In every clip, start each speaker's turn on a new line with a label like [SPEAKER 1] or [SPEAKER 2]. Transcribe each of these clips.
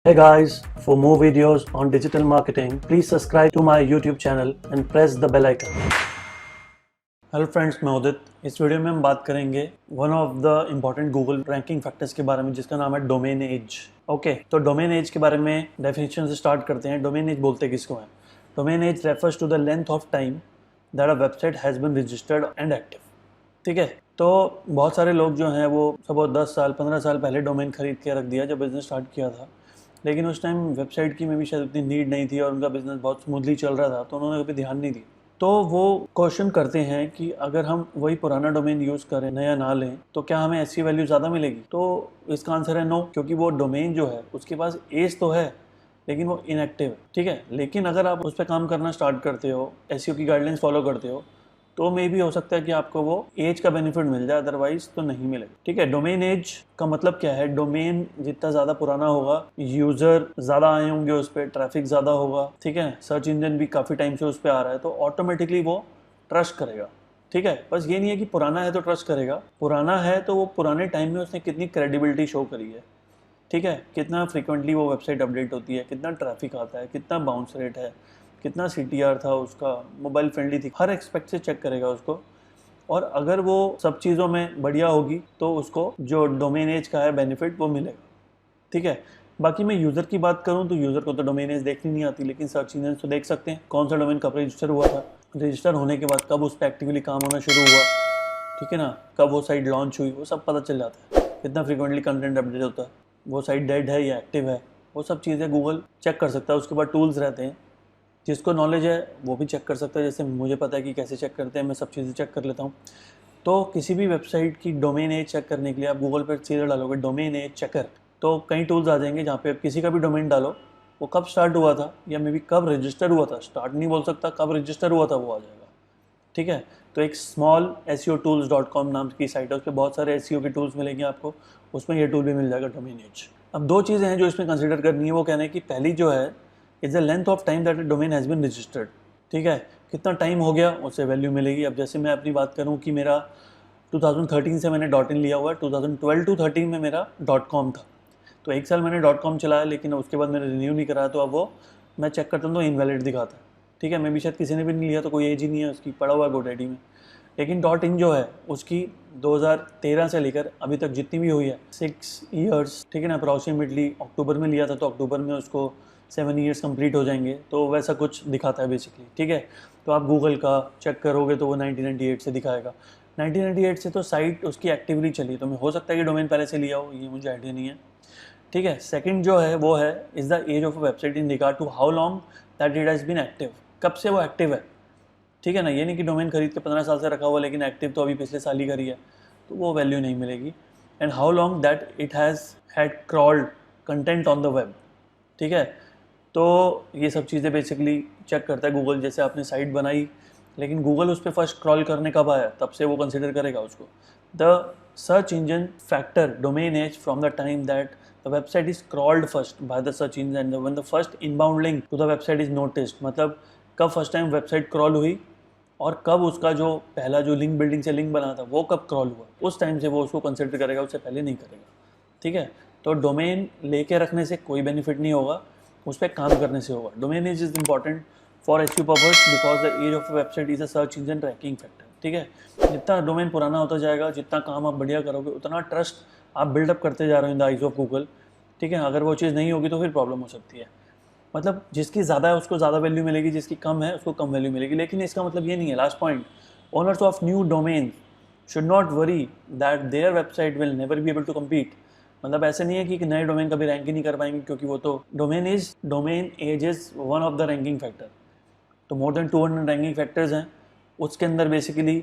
[SPEAKER 1] Hey guys, for more videos on digital marketing, please subscribe to my YouTube channel and press the bell icon. Hello friends, मैं उदित। इस video में हम बात करेंगे one of the important Google ranking factors के बारे में, जिसका नाम है डोमेन एज। ओके, तो डोमेन एज के बारे में डेफिनेशन से स्टार्ट करते हैं। डोमेन एज बोलते किसको हैं? Domain age refers to the length of time that a website has been registered and active. ठीक है, तो बहुत सारे लोग जो हैं वो सब 10 साल 15 साल पहले डोमेन खरीद के रख दिया जब बिज़नेस स्टार्ट किया था, लेकिन उस टाइम वेबसाइट की में भी शायद उतनी नीड नहीं थी और उनका बिज़नेस बहुत स्मूथली चल रहा था, तो उन्होंने कभी ध्यान नहीं दिया। तो वो क्वेश्चन करते हैं कि अगर हम वही पुराना डोमेन यूज़ करें, नया ना लें, तो क्या हमें ऐसी वैल्यू ज़्यादा मिलेगी? तो इसका आंसर है नो, क्योंकि वो डोमेन जो है उसके पास एज तो है लेकिन वो इनएक्टिव है। ठीक है, लेकिन अगर आप उस पर काम करना स्टार्ट करते हो, एसईओ की गाइडलाइंस फॉलो करते हो, तो मे भी हो सकता है कि आपको वो एज का बेनिफिट मिल जाए, अदरवाइज तो नहीं मिलेगा। ठीक है, डोमेन एज का मतलब क्या है? डोमेन जितना ज़्यादा पुराना होगा, यूज़र ज़्यादा आए होंगे उस पर, ट्रैफिक ज़्यादा होगा, ठीक है, सर्च इंजन भी काफ़ी टाइम से उस पर आ रहा है, तो ऑटोमेटिकली वो ट्रस्ट करेगा। ठीक है, बस ये नहीं है कि पुराना है तो ट्रस्ट करेगा, पुराना है तो वो पुराने टाइम में उसने कितनी क्रेडिबिलिटी शो करी है। ठीक है, कितना फ्रीक्वेंटली वो वेबसाइट अपडेट होती है, कितना ट्रैफिक आता है, कितना बाउंस रेट है, कितना सीटीआर था उसका, मोबाइल फ्रेंडली थी, हर एक्सपेक्ट से चेक करेगा उसको। और अगर वो सब चीज़ों में बढ़िया होगी तो उसको जो डोमेन एज का है बेनिफिट वो मिलेगा। ठीक है, बाकी मैं यूज़र की बात करूं तो यूज़र को तो डोमेन एज देखनी नहीं आती, लेकिन सर्च इंजन तो देख सकते हैं कौन सा डोमेन कब रजिस्टर हुआ था, रजिस्टर होने के बाद कब उस पर एक्टिवली काम होना शुरू हुआ, ठीक है ना, कब वो साइट लॉन्च हुई, वो सब पता चल जाता है। कितना फ्रीक्वेंटली कंटेंट अपडेट होता है, वो साइट डेड है या एक्टिव है, वो सब चीज़ें गूगल चेक कर सकता है। उसके बाद टूल्स रहते हैं, जिसको नॉलेज है वो भी चेक कर सकता है। जैसे मुझे पता है कि कैसे चेक करते हैं, मैं सब चीज़ें चेक कर लेता हूँ। तो किसी भी वेबसाइट की डोमेन एज चेक करने के लिए आप गूगल पर सीधे डालोगे डोमेन एज चेकर, तो कई टूल्स आ जाएंगे जहाँ पे आप किसी का भी डोमेन डालो, वो कब स्टार्ट हुआ था या मे बी कब रजिस्टर हुआ था, स्टार्ट नहीं बोल सकता, कब रजिस्टर हुआ था वो आ जाएगा। ठीक है, तो एक स्मॉल SEOtools.com नाम की साइट है, उस पर बहुत सारे SEO के टूल्स मिलेंगे आपको, उसमें ये टूल भी मिल जाएगा डोमेन एज। अब दो चीज़ें हैं जो इसमें कंसिडर करनी है, वो कहना है कि पहली जो है is the length of time that a domain has been registered. ठीक है, कितना टाइम हो गया उससे वैल्यू मिलेगी। अब जैसे मैं अपनी बात करूँ कि मेरा 2013 से मैंने .in लिया हुआ है, 2012 to 13 में मेरा .com था, तो एक साल मैंने .com चलाया, लेकिन उसके बाद मैंने रिन्यू नहीं कराया, तो अब वो मैं चेक करता हूँ तो इनवैलिड दिखाता है। ठीक है, मैं भी शायद किसी ने भी नहीं लिया, तो कोई एज ही नहीं है उसकी, पड़ा हुआ है GoDaddy में। लेकिन .in जो है उसकी 2013 से लेकर अभी तक जितनी भी हुई है 6 ईयर्स, ठीक है ना, अप्रॉक्सीमेटली अक्टूबर में लिया था, तो अक्टूबर में उसको 7 ईयर्स कंप्लीट हो जाएंगे, तो वैसा कुछ दिखाता है बेसिकली। ठीक है, तो आप गूगल का चेक करोगे तो वो 1998 से दिखाएगा। 1998 से तो साइट उसकी एक्टिवली चली, तो हो सकता है कि डोमेन पहले से लिया हो, ये मुझे आइडिया नहीं है। ठीक है, सेकंड जो है वो है is the age of a website in regard to how long that it has been active, कब से वो एक्टिव है। ठीक है ना, ये नहीं कि डोमेन खरीद के 15 साल से रखा हुआ लेकिन एक्टिव तो अभी पिछले साल ही करी है, तो वो वैल्यू नहीं मिलेगी। And how long that it has had crawled content on the web. ठीक है, तो ये सब चीज़ें बेसिकली चेक करता है गूगल। जैसे आपने साइट बनाई, लेकिन गूगल उस पर फर्स्ट क्रॉल करने कब आया, तब से वो कंसिडर करेगा उसको। The search engine factor domain age from the time that the website is crawled first by the search engine and when the first inbound link to the website is noticed. मतलब कब first time website crawl हुई और कब उसका जो पहला जो link building से लिंक बना था वो कब क्रॉल हुआ, उस टाइम से वो उसको कंसिडर करेगा, उससे पहले नहीं करेगा। ठीक है, तो डोमेन लेके रखने से कोई बेनिफिट नहीं होगा, उस पर काम करने से होगा। Domain age is important for SEO purpose because the age of website is a search engine ranking factor. ठीक है, जितना डोमेन पुराना होता जाएगा, जितना काम आप बढ़िया करोगे, उतना ट्रस्ट आप बिल्डअप करते जा रहे हो in the eyes of Google. ठीक है, अगर वो चीज़ नहीं होगी तो फिर प्रॉब्लम हो सकती है। मतलब जिसकी ज़्यादा है उसको ज़्यादा वैल्यू मिलेगी, जिसकी कम है उसको कम वैल्यू मिलेगी। लेकिन इसका मतलब ये नहीं है, last point, owners of new domain should not worry that their website will never be able to compete. मतलब ऐसे नहीं है कि नए डोमेन कभी रैंक ही नहीं कर पाएंगे, क्योंकि वो तो domain age is one of the ranking factor. तो मोर देन 200 रैंकिंग फैक्टर्स हैं, उसके अंदर बेसिकली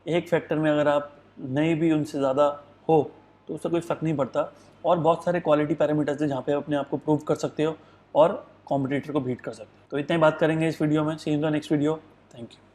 [SPEAKER 1] एक फैक्टर में अगर आप नहीं भी उनसे ज़्यादा हो तो उससे कोई फ़र्क नहीं पड़ता। और बहुत सारे क्वालिटी पैरामीटर्स हैं जहाँ पे आप अपने आप को प्रूव कर सकते हो और कॉम्पिटिटर को बीट कर सकते हो। तो इतना ही बात करेंगे इस वीडियो में। See you in the next video. Thank you.